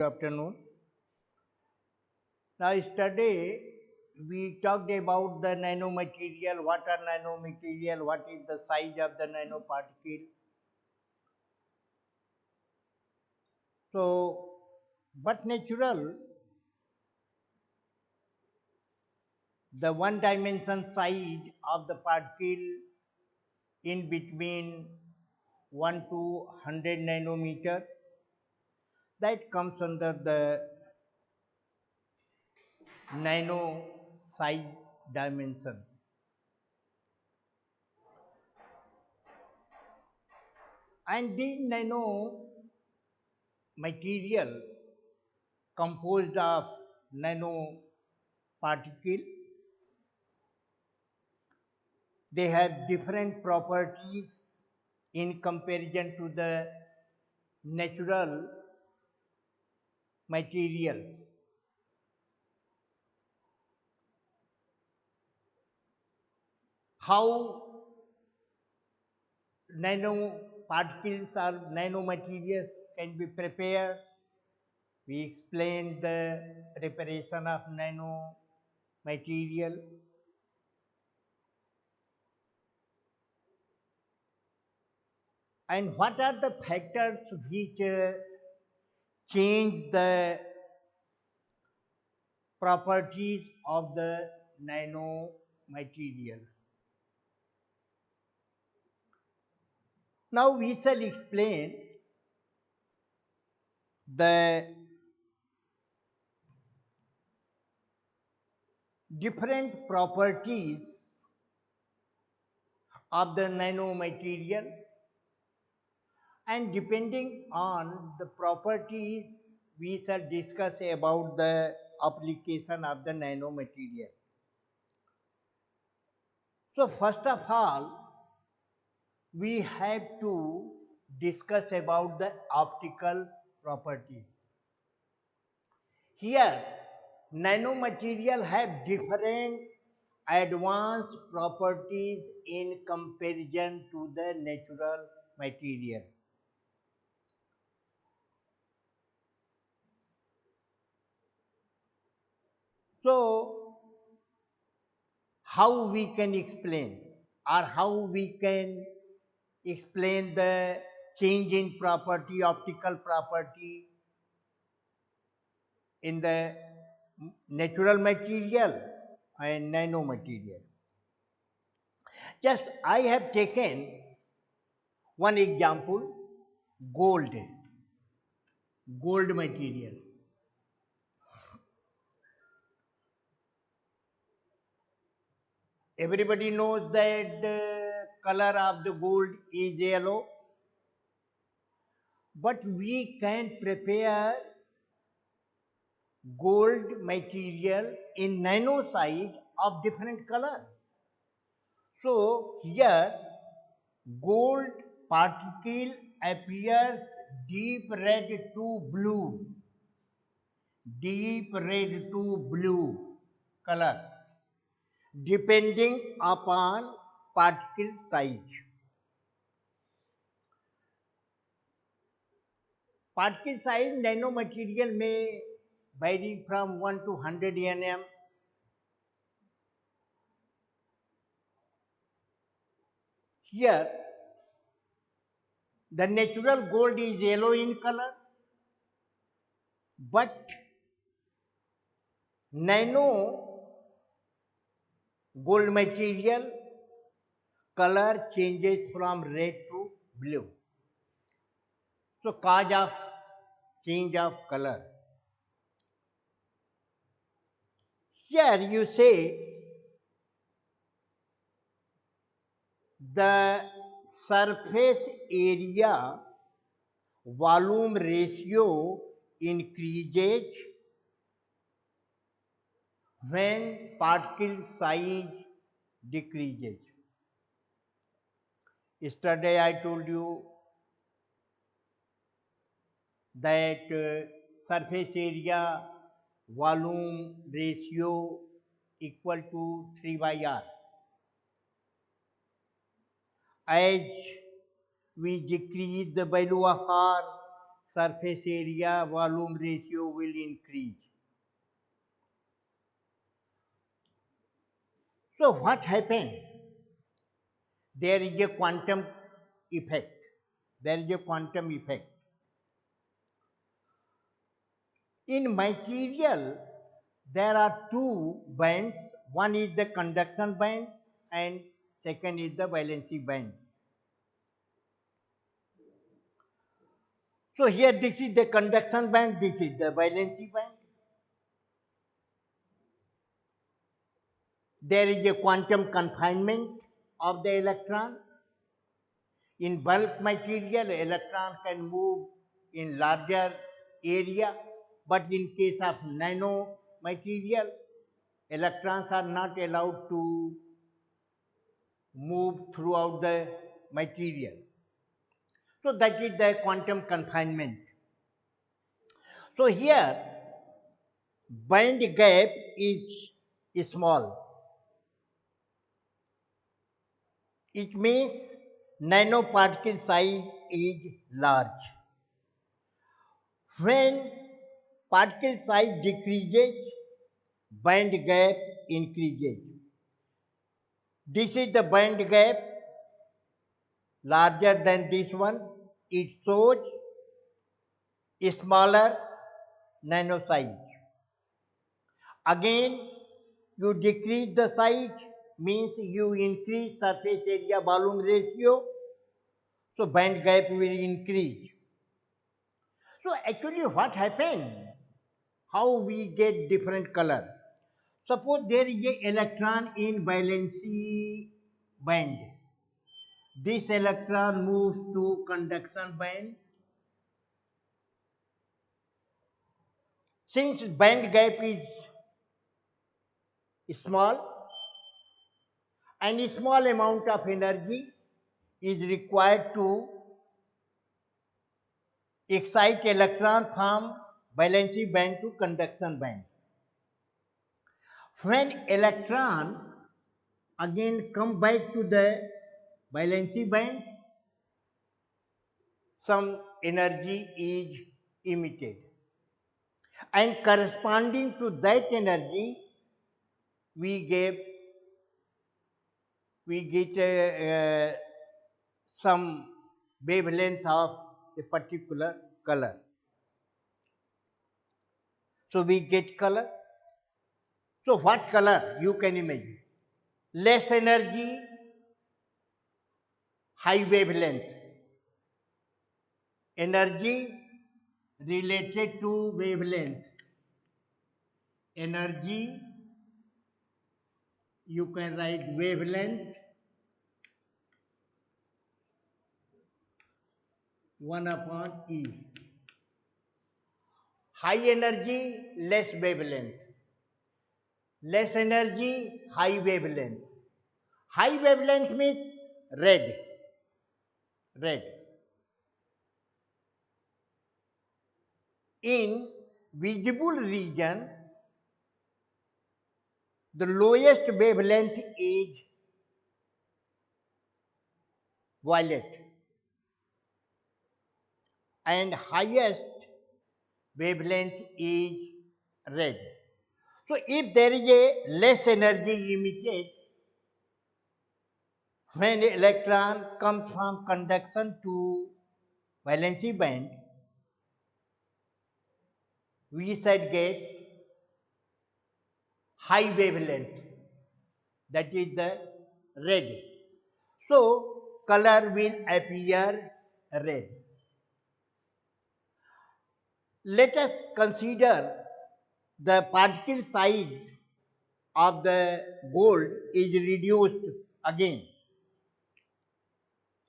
Good afternoon. Now, yesterday we talked about the nanomaterial, what are nanomaterial, what is the size of the nanoparticle. So, but natural, the one dimension size of the particle in between 1 to 100 nanometer, that comes under the nano size dimension. And this nano material composed of nanoparticle, they have different properties in comparison to the natural materials. How nanoparticles or nanomaterials can be prepared? We explained the preparation of nanomaterial. And what are the factors which change the properties of the nanomaterial? Now we shall explain the different properties of the nanomaterial, and depending on the properties we shall discuss about the application of the nanomaterial. So first of all, we have to discuss about the optical properties. Here, nanomaterial have different advanced properties in comparison to the natural material. So, how we can explain, or how we can explain the change in property, optical property in the natural material and nanomaterial? Just I have taken one example, gold, gold material. Everybody knows that the color of the gold is yellow, but we can prepare gold material in nano size of different color. So here gold particle appears deep red to blue, deep red to blue color depending upon particle size. Particle size nanomaterial may vary from 1 to 100 nm. Here, the natural gold is yellow in color, but nano gold material color changes from red to blue. So, cause of change of color. Here you say the surface area volume ratio increases when particle size decreases. Yesterday I told you that surface area volume ratio equal to 3 by R. As we decrease the value of R, surface area volume ratio will increase. So what happened? There is a quantum effect. There is a quantum effect. In material, there are two bands. One is the conduction band and second is the valency band. So here this is the conduction band, this is the valency band. There is a quantum confinement of the electron. In bulk material, electron can move in larger area, but in case of nano material, electrons are not allowed to move throughout the material. So that is the quantum confinement. So here band gap is small. It means nanoparticle size is large. When particle size decreases, band gap increases. This is the band gap larger than this one. It shows smaller nano size. Again, you decrease the size means you increase surface area volume ratio, so band gap will increase. So actually what happened? How we get different color? Suppose there is a electron in valency band. This electron moves to conduction band. Since band gap is small and a small amount of energy is required to excite electron from valency band to conduction band. When electron again come back to the valency band, some energy is emitted. And corresponding to that energy, we get some wavelength of a particular color. So we get color. So what color you can imagine? Less energy, high wavelength. Energy related to wavelength. Energy, you can write wavelength 1 upon E. High energy, less wavelength. Less energy, high wavelength. High wavelength means red. Red. In visible region, the lowest wavelength is violet and highest wavelength is red. So if there is a less energy emitted when electron comes from conduction to valency band, we should get high wavelength, that is the red. So color will appear red. Let us consider the particle size of the gold is reduced again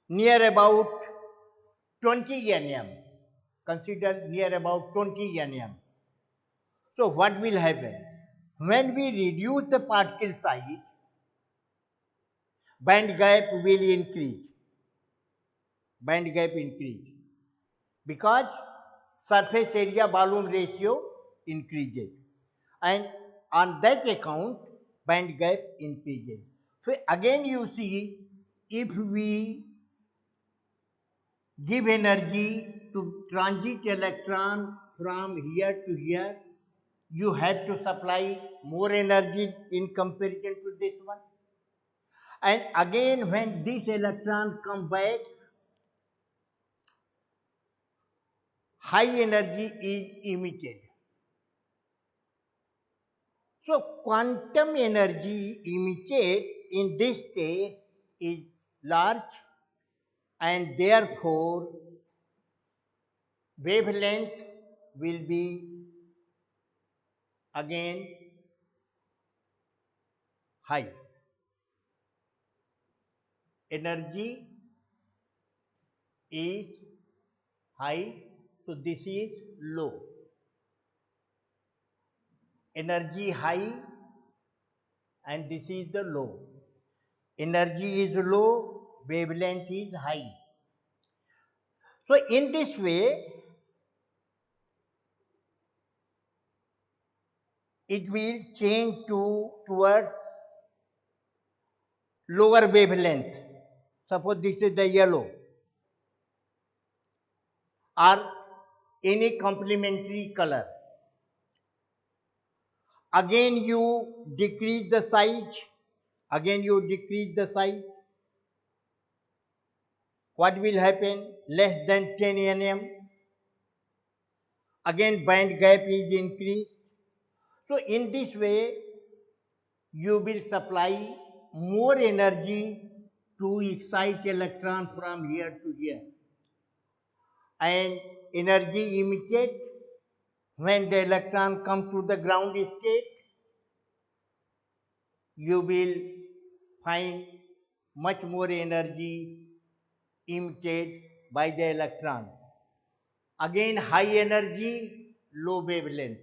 near about 20 nm. Consider near about 20 nm. So what will happen? When we reduce the particle size, band gap will increase. Band gap increase because surface area volume ratio increases, and on that account band gap increases. So again you see, if we give energy to transit electron from here to here, you have to supply more energy in comparison to this one. And again, when this electron come back, high energy is emitted. So quantum energy emitted in this case is large, and therefore wavelength will be again high. Energy is high, so this is low. Energy high and this is the low. Energy is low, wavelength is high. So in this way, it will change towards lower wavelength. Suppose this is the yellow or any complementary color. Again you decrease the size. Again you decrease the size. What will happen? Less than 10 nm. Again band gap is increased. So in this way, you will supply more energy to excite electron from here to here. And energy emitted when the electron comes to the ground state, you will find much more energy emitted by the electron. Again, high energy, low wavelength.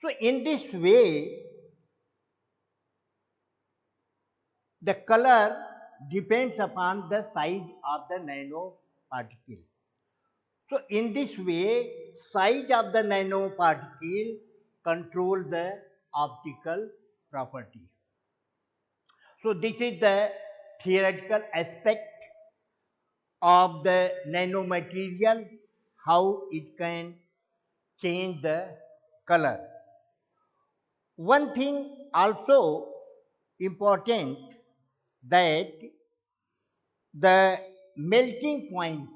So in this way, the color depends upon the size of the nanoparticle. So in this way, size of the nanoparticle control the optical property. So this is the theoretical aspect of the nanomaterial, how it can change the color. One thing also important, that the melting point,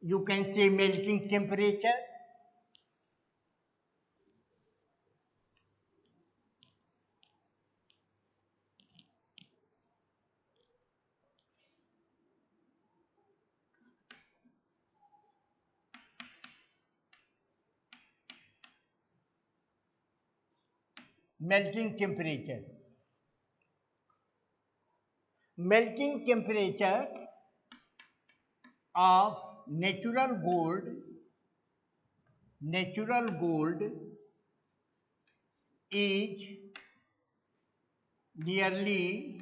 you can say melting temperature. Melting temperature. Melting temperature of natural gold is nearly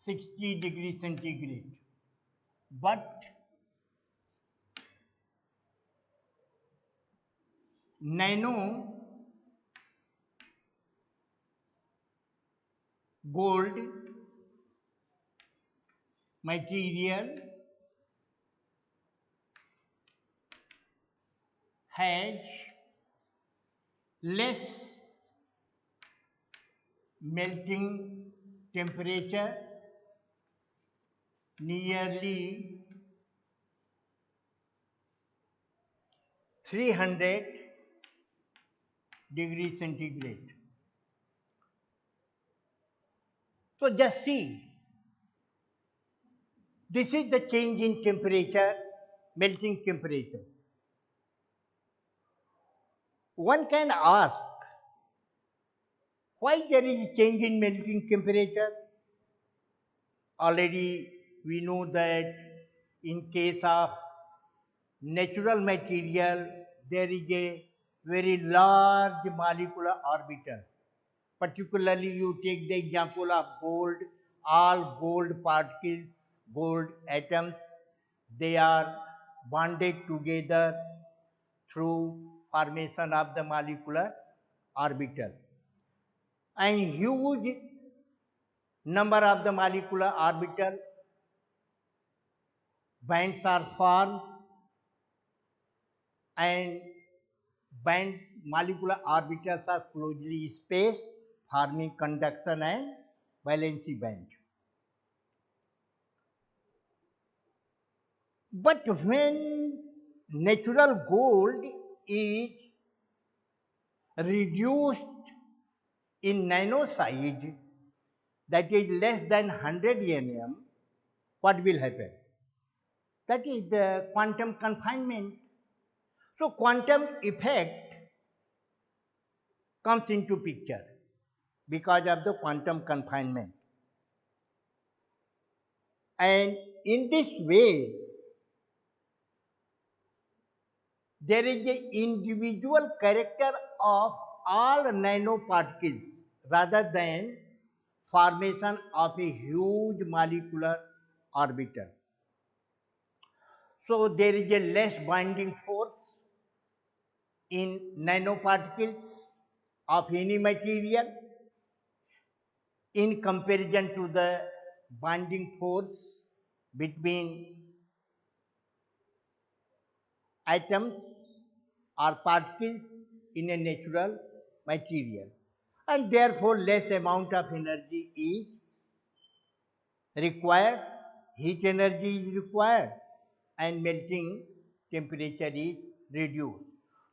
60 degrees centigrade. But nano gold material has less melting temperature, nearly 300 degrees centigrade. So just see, this is the change in temperature, melting temperature. One can ask, why there is a change in melting temperature? Already we know that in case of natural material, there is a very large molecular orbital. Particularly, you take the example of gold, all gold particles, gold atoms, they are bonded together through formation of the molecular orbital. and huge number of the molecular orbital bands are formed, and band molecular orbitals are closely spaced, forming conduction and valency band. But when natural gold is reduced in nano size, that is less than 100 nm, what will happen? That is the quantum confinement. So quantum effect comes into picture because of the quantum confinement. And in this way, there is an individual character of all nanoparticles rather than formation of a huge molecular orbital. So there is a less binding force in nanoparticles of any material in comparison to the binding force between atoms or particles in a natural material, and therefore less amount of energy is required, heat energy is required, and melting temperature is reduced.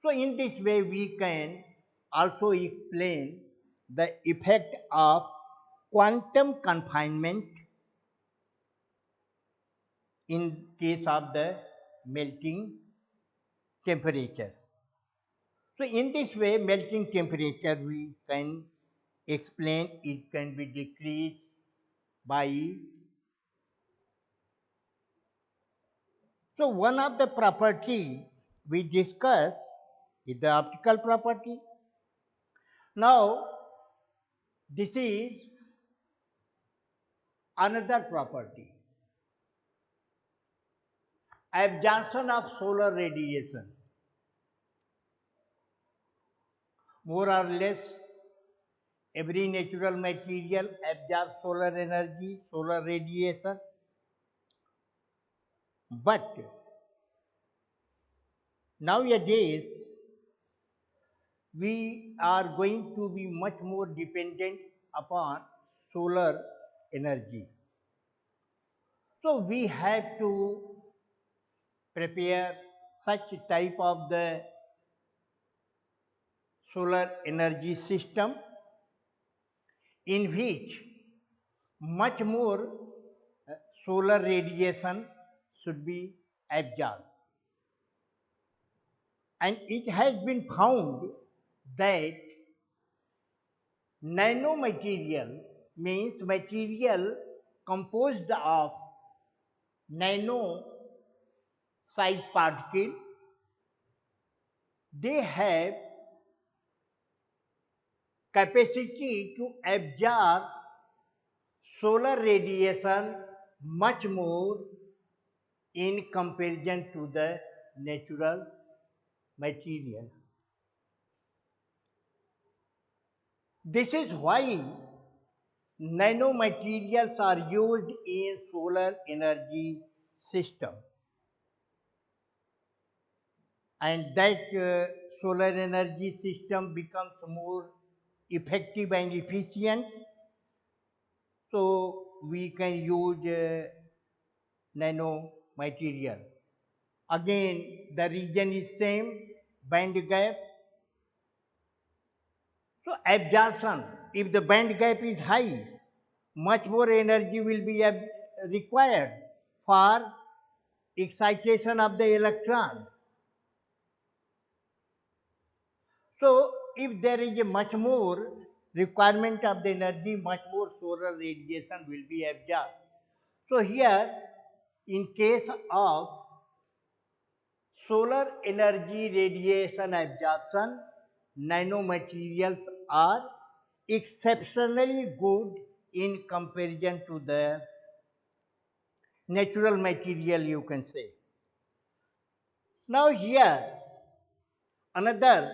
So in this way we can also explain the effect of quantum confinement in case of the melting temperature. So in this way melting temperature we can explain it can be decreased by. So one of the property we discuss is the optical property. Now this is another property, absorption of solar radiation. More or less every natural material absorbs solar energy, solar radiation, but nowadays we are going to be much more dependent upon solar energy. So we have to prepare such type of the solar energy system in which much more solar radiation should be absorbed. And it has been found that nanomaterial means material composed of nano size particle, they have capacity to absorb solar radiation much more in comparison to the natural material. This is why nanomaterials are used in solar energy system, and that solar energy system becomes more effective and efficient, so we can use nanomaterial. Again the region is same, band gap. So absorption, if the band gap is high, much more energy will be required for excitation of the electron. So if there is a much more requirement of the energy, much more solar radiation will be absorbed. So here, in case of solar energy radiation absorption, nanomaterials are exceptionally good in comparison to the natural material, you can say. Now here another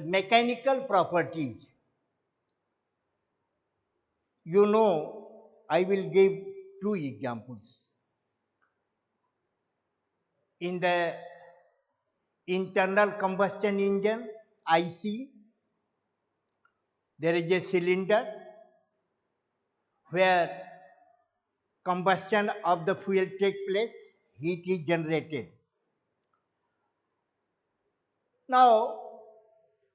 mechanical properties. You know, I will give two examples. In the internal combustion engine, IC, there is a cylinder where combustion of the fuel takes place, heat is generated. Now,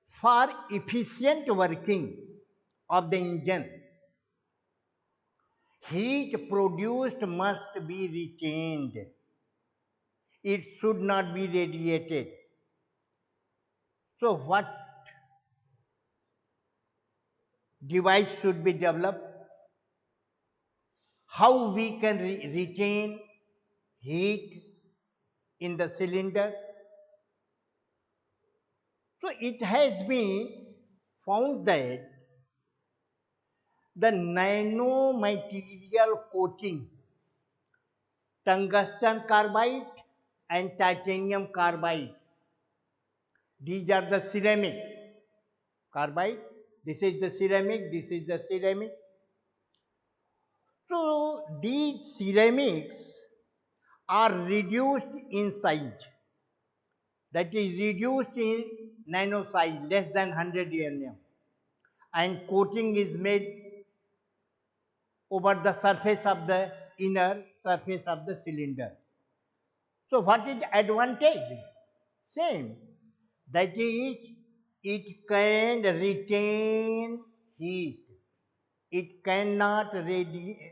for efficient working of the engine, heat produced must be retained. It should not be radiated. So what device should be developed? How we can retain heat in the cylinder? So it has been found that the nanomaterial coating, tungsten carbide and titanium carbide, these are the ceramic carbide. This is the ceramic, this is the ceramic. So these ceramics are reduced in size. That is reduced in nano size, less than 100 nm. And coating is made over the surface of the inner surface of the cylinder. So what is the advantage? Same. That is, it can retain heat. It cannot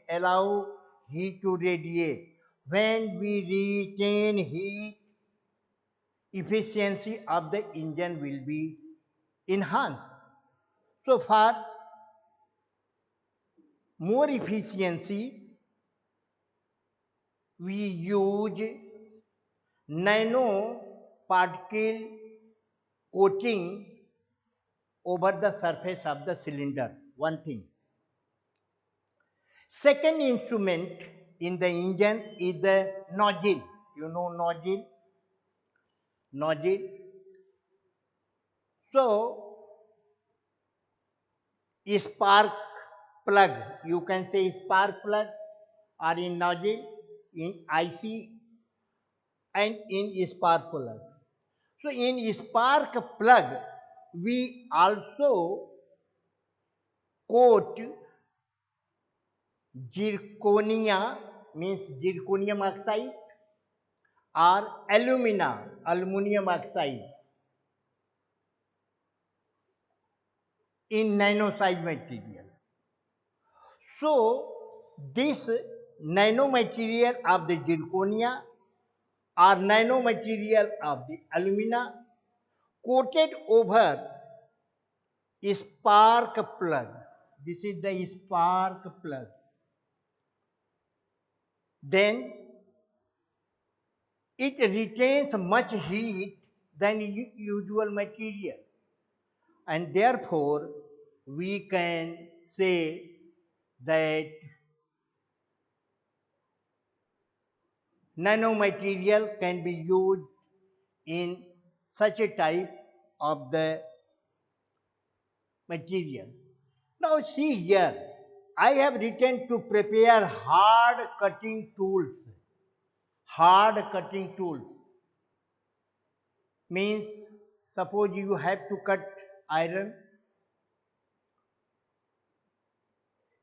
allow heat to radiate. When we retain heat, efficiency of the engine will be enhanced. So for more efficiency, we use nano particle coating over the surface of the cylinder. One thing. Second instrument in the engine is the nozzle. You know nozzle? Nozzle. So, spark plug, you can say spark plug, or in nozzle, in IC, and in spark plug. So, in spark plug, we also coat zirconia, means zirconium oxide, or aluminum oxide, in nano size material. So this nanomaterial of the zirconia or nanomaterial of the alumina coated over spark plug. This is the spark plug. Then it retains much heat than usual material, and therefore we can say that nanomaterial can be used in such a type of the material. Now see here, I have written to prepare hard cutting tools. Hard cutting tools means, suppose you have to cut iron,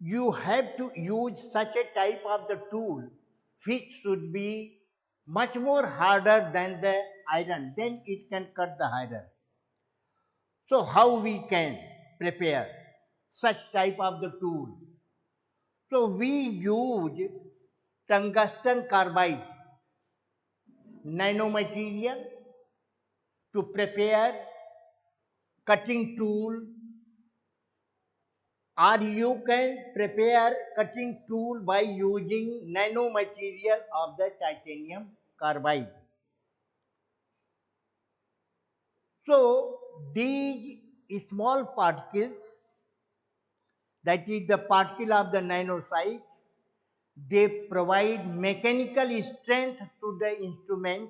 you have to use such a type of the tool which should be much more harder than the iron, then it can cut the iron. So how we can prepare such type of the tool? So we use tungsten carbide nanomaterial to prepare cutting tool, or you can prepare cutting tool by using nanomaterial of the titanium carbide. So these small particles, that is the particle of the nano size, they provide mechanical strength to the instrument,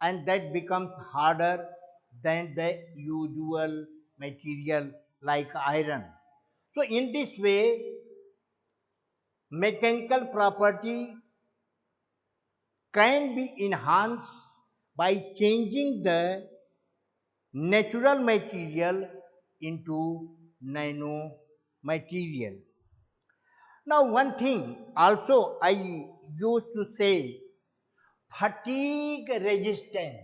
and that becomes harder than the usual material like iron. So in this way, mechanical property can be enhanced by changing the natural material into nano material. Now one thing also I used to say, fatigue resistant.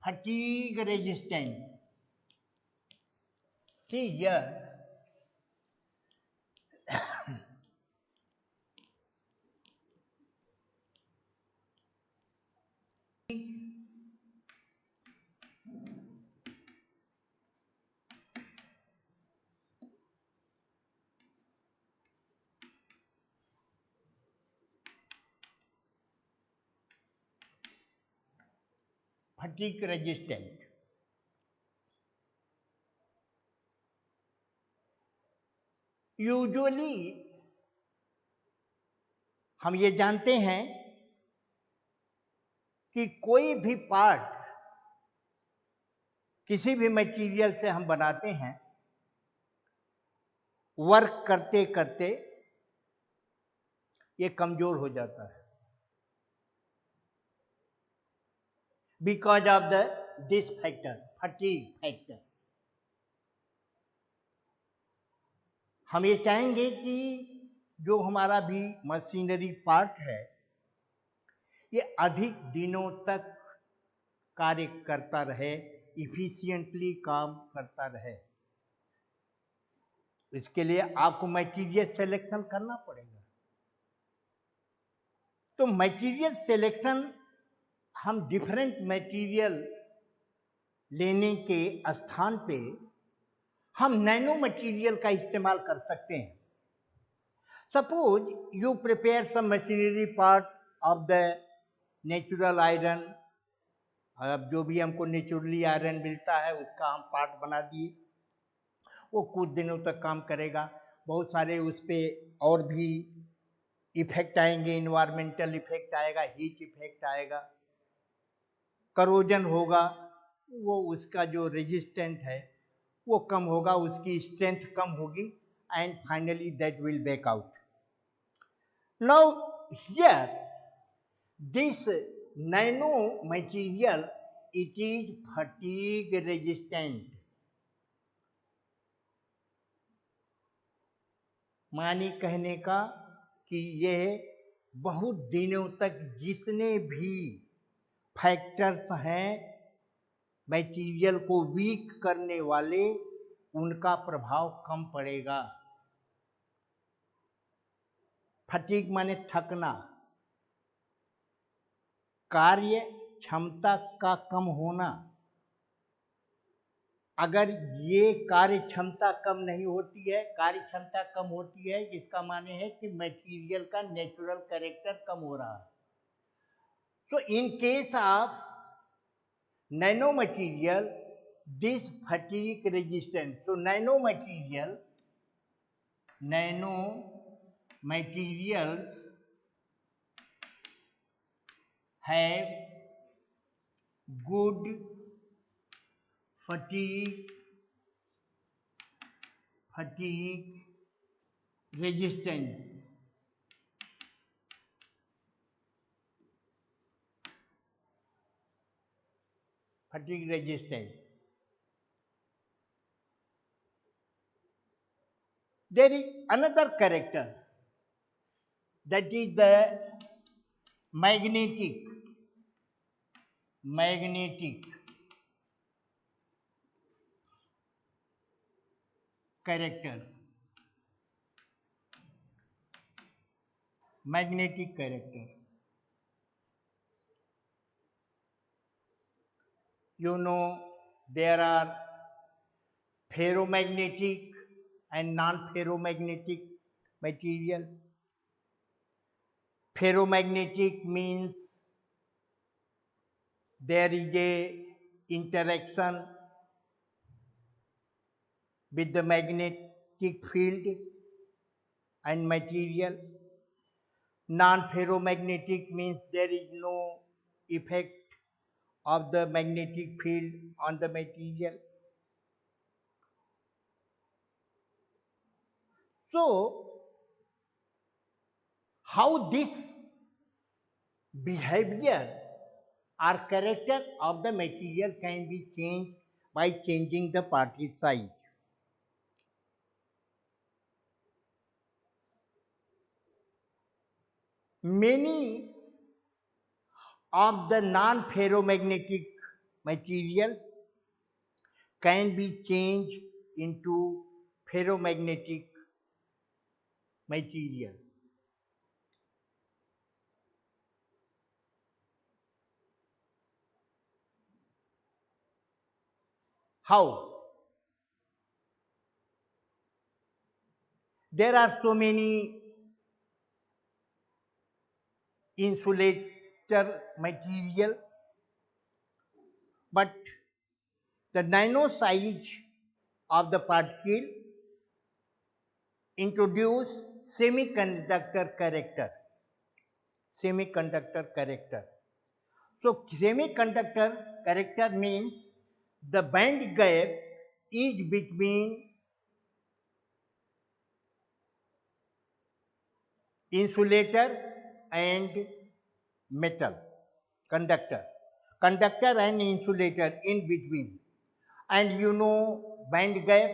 Fatigue resistant. See here, fatigue resistant. Usually हम ये जानते हैं कि कोई भी part किसी भी material से हम बनाते हैं, वर्क करते करते ये कमजोर हो जाता है, because of the this factor, fatigue factor. हम ये चाहेंगे कि जो हमारा भी मशीनरी पार्ट है ये अधिक दिनों तक कार्य करता रहे, इफिशिएंटली काम करता रहे. इसके लिए आपको मटेरियल सिलेक्शन करना पड़ेगा. तो मटेरियल सिलेक्शन हम डिफरेंट मटेरियल लेने के स्थान पे हम नैनो मटेरियल का इस्तेमाल कर सकते हैं. Suppose you prepare some machinery part of the natural iron. अब जो भी हमको नेचुरली आयरन मिलता है उसका हम पार्ट बना दिए, वो कुछ दिनों तक काम करेगा. बहुत सारे उस पर और भी इफेक्ट आएंगे, इन्वायरमेंटल इफेक्ट आएगा, हीट इफेक्ट आएगा, करोजन होगा, वो उसका जो रेजिस्टेंट है वो कम होगा, उसकी स्ट्रेंथ कम होगी, and finally that will back out. Now here this nano material it is fatigue resistant. मानी कहने का कि यह बहुत दिनों तक जितने भी फैक्टर्स हैं मटेरियल को वीक करने वाले, उनका प्रभाव कम पड़ेगा. फटीग माने थकना, कार्य क्षमता का कम होना. अगर ये कार्य क्षमता कम नहीं होती है, कार्य क्षमता कम होती है, इसका माने है कि मटेरियल का नेचुरल कैरेक्टर कम हो रहा है. So in case of nanomaterial, this fatigue resistant. So nanomaterials have good fatigue resistance. Fatigue resistance. There is another character, that is the magnetic character. Magnetic character. You know, there are ferromagnetic and non-ferromagnetic materials. Ferromagnetic means there is a interaction with the magnetic field and material. Non-ferromagnetic means there is no effect of the magnetic field on the material. So, how this behavior or character of the material can be changed by changing the particle size. Many of the non-ferromagnetic material can be changed into ferromagnetic material. How? There are so many insulator material, but the nano size of the particle introduce semiconductor character. Semiconductor character. So semiconductor character means the band gap is between insulator and metal conductor. Conductor and insulator in between. And you know band gap.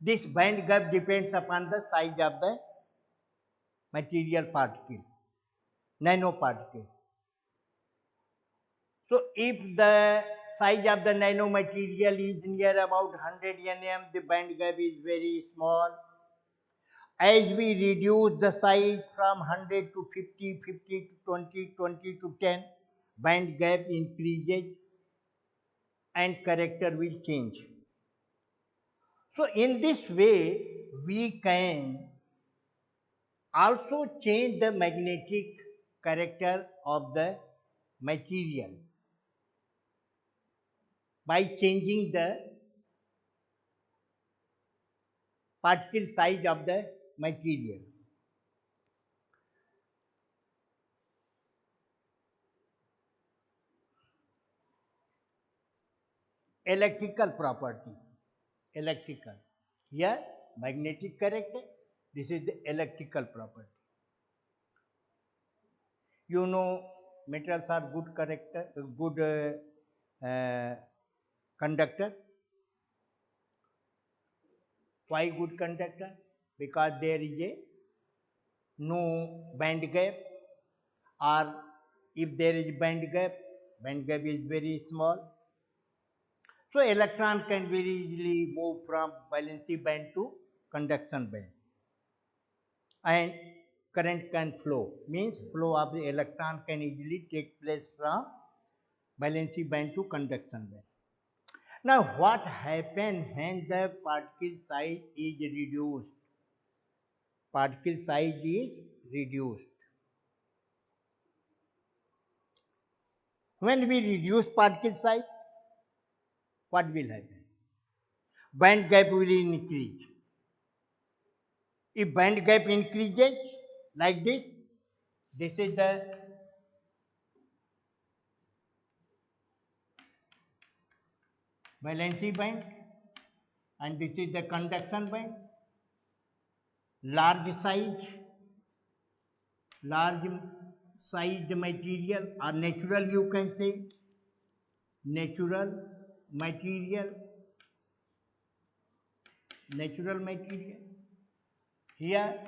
This band gap depends upon the size of the material particle, nanoparticle. So if the size of the nanomaterial is near about 100 nm, the band gap is very small. As we reduce the size from 100 to 50, 50 to 20, 20 to 10, band gap increases and character will change. So in this way, we can also change the magnetic character of the material by changing the particle size of the material. Electrical property. Electrical. Here, magnetic character. This is the electrical property. You know, metals are good character, good conductor. Why good conductor? Because there is a no band gap, or if there is band gap is very small. So electron can very easily move from valency band to conduction band, and current can flow. Means flow of the electron can easily take place from valency band to conduction band. Now what happens when the particle size is reduced? Particle size is reduced. When we reduce particle size, what will happen? Band gap will increase. If band gap increases like this is the valency band and this is the conduction band. Large size, large sized material or natural you can say, natural material, natural material. Here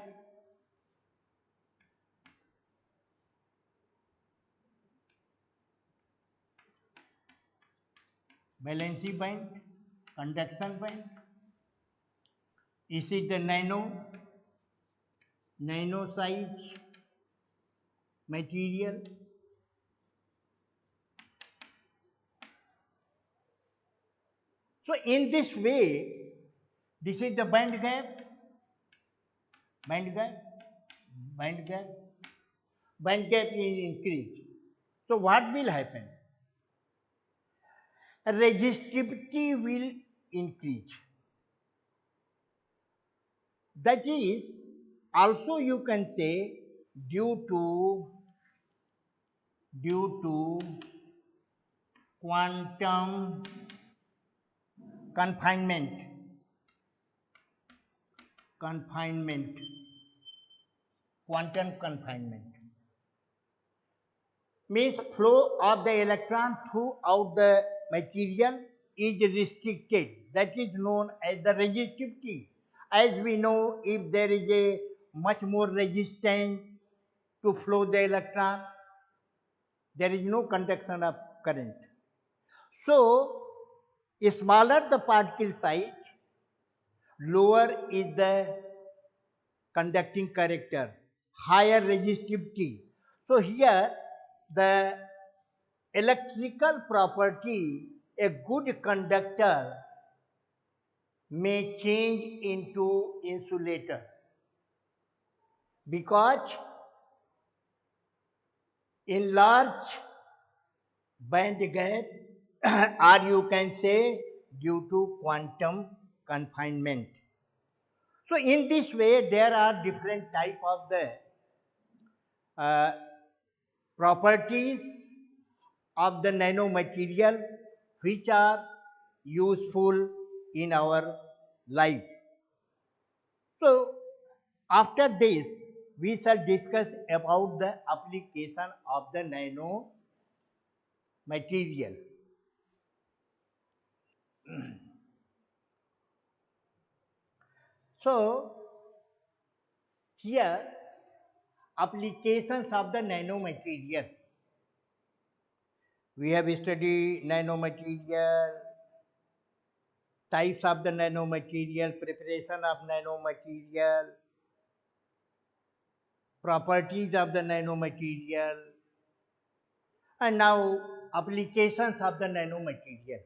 valency band, conduction band. This is the nano size material. So in this way, this is the band gap, band gap, band gap, band gap is increased. So what will happen? Resistivity will increase. That is, also you can say due to quantum confinement. Confinement. Quantum confinement means flow of the electron throughout the material is restricted. That is known as the resistivity. As we know, if there is a much more resistance to flow the electron, there is no conduction of current. So, smaller the particle size, lower is the conducting character, higher resistivity. So here the electrical property, a good conductor may change into insulator because in large band gap or you can say due to quantum confinement. So in this way there are different type of the uh, properties of the nanomaterial which are useful in our life. So after this we shall discuss about the application of the nano material. So here applications of the nanomaterial. We have studied nanomaterial, types of the nanomaterial, preparation of nanomaterial, properties of the nanomaterial, and now applications of the nanomaterial.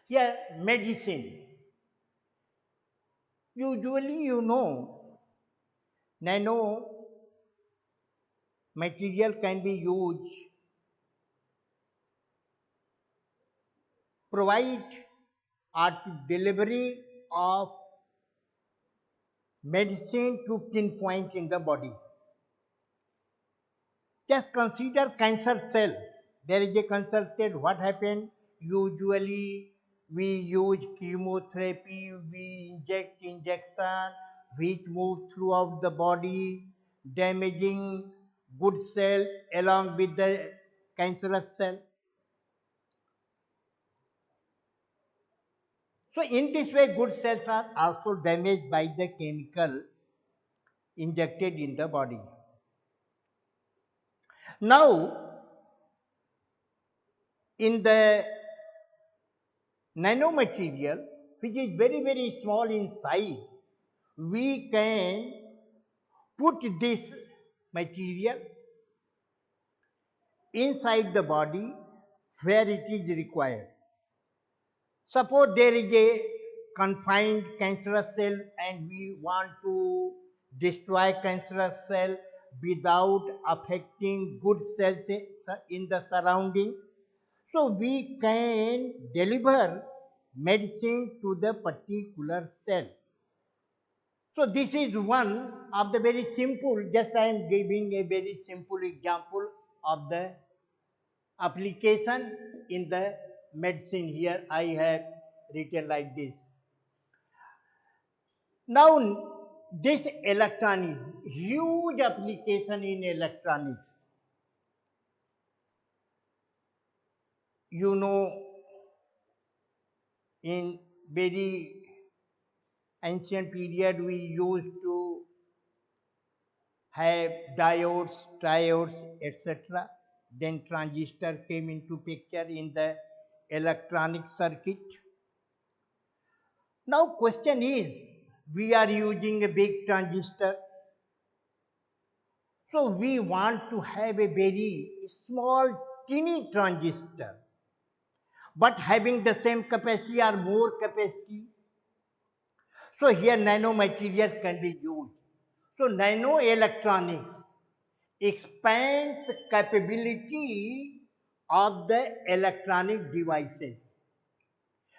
Here, medicine. Usually, you know, nanomaterial can be used, provide or to delivery of medicine to pinpoint in the body. Just consider cancer cell. There is a cancer cell. What happened? Usually we use chemotherapy, we inject injection which move throughout the body, damaging good cell along with the cancerous cell. So in this way, good cells are also damaged by the chemical injected in the body. Now, in the nanomaterial, which is very, very small in size, we can put this material inside the body where it is required. Suppose there is a confined cancerous cell and we want to destroy cancerous cell without affecting good cells in the surrounding. So we can deliver medicine to the particular cell. So this is one of the very simple, just I am giving a very simple example of the application in the medicine. Here I have written like this. Now this electronics, huge application in electronics. You know, in very ancient period we used to have diodes, triodes, etc. Then transistor came into picture in the electronic circuit. Now question is, we are using a big transistor. So we want to have a very small teeny transistor, but having the same capacity or more capacity. So here nanomaterials can be used. So nanoelectronics expands capability of the electronic devices,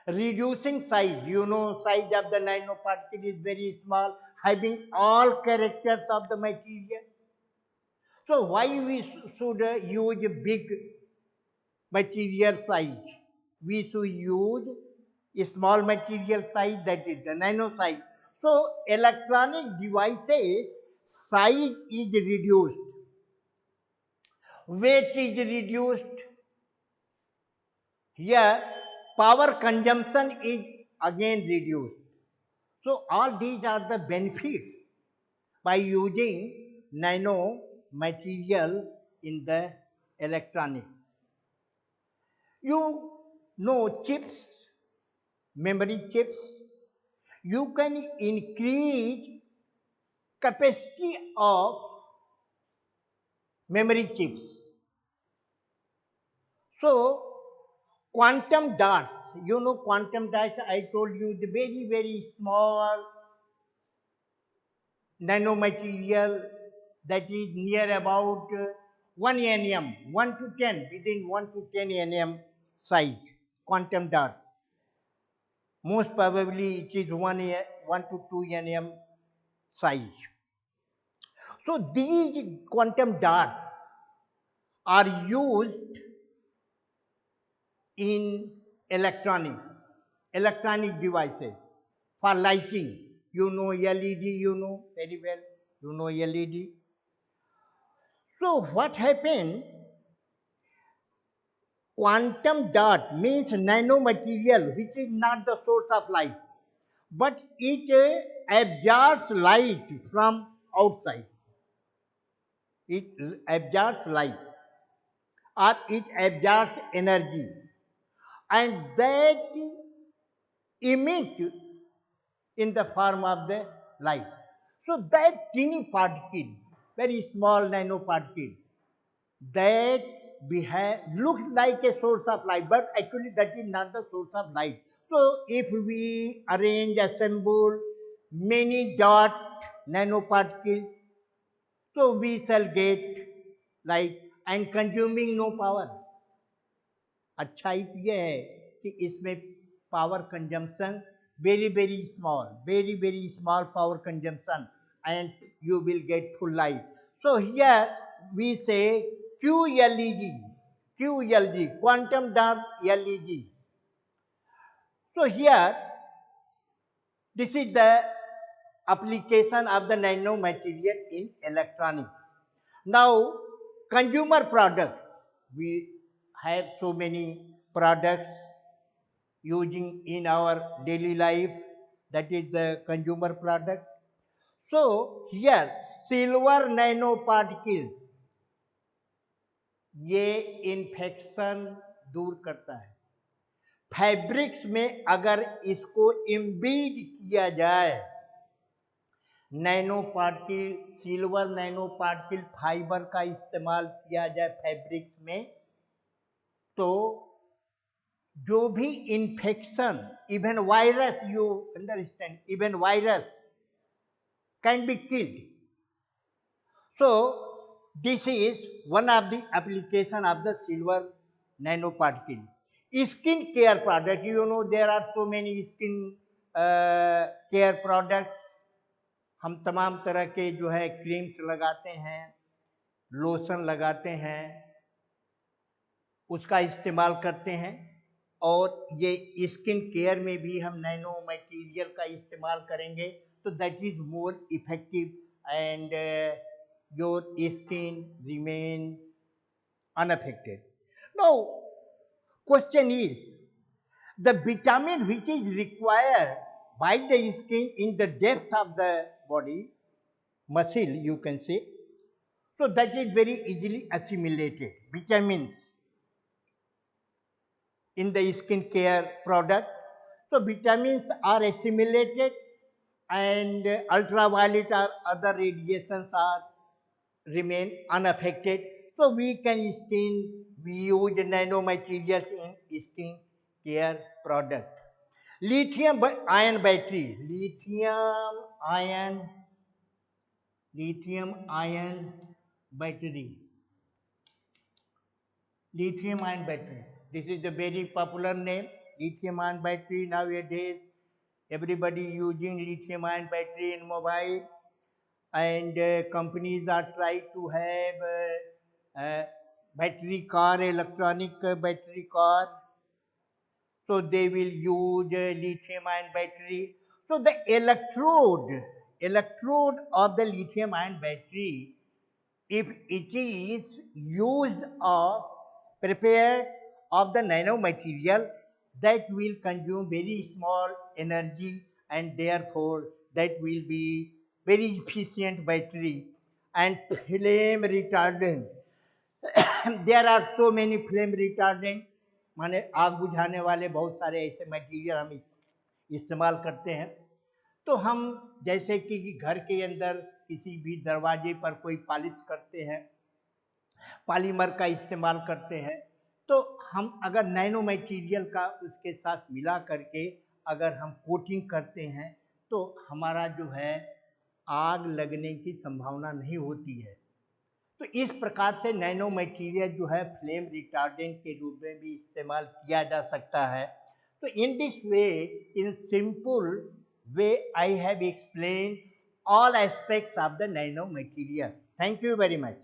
reducing size. You know, size of the nanoparticle is very small, having all characters of the material. So why we should use big material size. We should use a small material size, that is the nano size. So electronic devices size is reduced, weight is reduced. Here power consumption is again reduced. So all these are the benefits by using nano material in the electronic. You know chips, memory chips, you can increase capacity of memory chips. So quantum dots, you know quantum dots, I told you the very, very small nanomaterial that is near about 1 nm, 1 to 10, within 1 to 10 nm size, quantum dots. Most probably it is 1 to 2 nm size. So these quantum dots are used in electronics, electronic devices for lighting. You know LED, you know very well, you know LED. So what happened? Quantum dot means nanomaterial, which is not the source of light, but it absorbs light from outside. It absorbs light or it absorbs energy, and that emit in the form of the light. So that teeny particle, very small nanoparticle, that looks like a source of light, but actually that is not the source of light. So if we arrange, assemble many dot nanoparticles, so we shall get light and consuming no power. अच्छाई ये है कि इसमें power consumption very small power consumption, and you will get full light. So here we say QLED, quantum dot LED. So here this is the application of the nanomaterial in electronics. Now consumer products, we have so many products using in our daily life, that is the consumer product. So here silver nanoparticles, ये infection दूर करता है. Fabrics में अगर इसको इम्बीड किया जाए, nano particle, silver nano particle fibre का इस्तेमाल किया जाए फैब्रिक्स में, तो जो भी infection, even virus, you understand, even virus can be killed. So this is one of the application of the silver nanoparticle. Skin care product, you know there are so many skin care products. हम तमाम तरह के जो है creams लगाते हैं, lotion लगाते हैं, उसका इस्तेमाल करते हैं, और ये स्किन केयर में भी हम नैनो मटेरियल का इस्तेमाल करेंगे, तो that is more effective and your skin remain unaffected. Now, question is, the vitamin which is required by the skin in the depth of the body, muscle you can say, so that is very easily assimilated. Vitamins in the skin care product, so vitamins are assimilated, and ultraviolet or other radiations are remain unaffected. So we can we use nanomaterials in skin care product. Lithium ion battery, lithium ion battery, lithium ion battery. This is a very popular name, lithium ion battery. Nowadays, everybody using lithium ion battery in mobile, and companies are trying to have battery car, electronic battery car. So they will use lithium ion battery. So the electrode of the lithium ion battery, if it is used or prepared of the nanomaterial, that will consume very small energy, and therefore that will be very efficient battery and flame retardant. There are so many flame retardant, माने आग बुझाने वाले बहुत सारे ऐसे material हम इस्तेमाल करते हैं। तो हम जैसे कि घर के अंदर किसी भी दरवाजे पर कोई पॉलिश करते हैं, पॉलीमर का इस्तेमाल करते हैं, तो हम अगर नैनो मटेरियल का उसके साथ मिला करके अगर हम कोटिंग करते हैं, तो हमारा जो है आग लगने की संभावना नहीं होती है। तो इस प्रकार से नैनो मटेरियल जो है फ्लेम रिटार्डेंट के रूप में भी इस्तेमाल किया जा सकता है। तो in this way, in simple way, I have explain all aspects of the nano material. Thank you very much.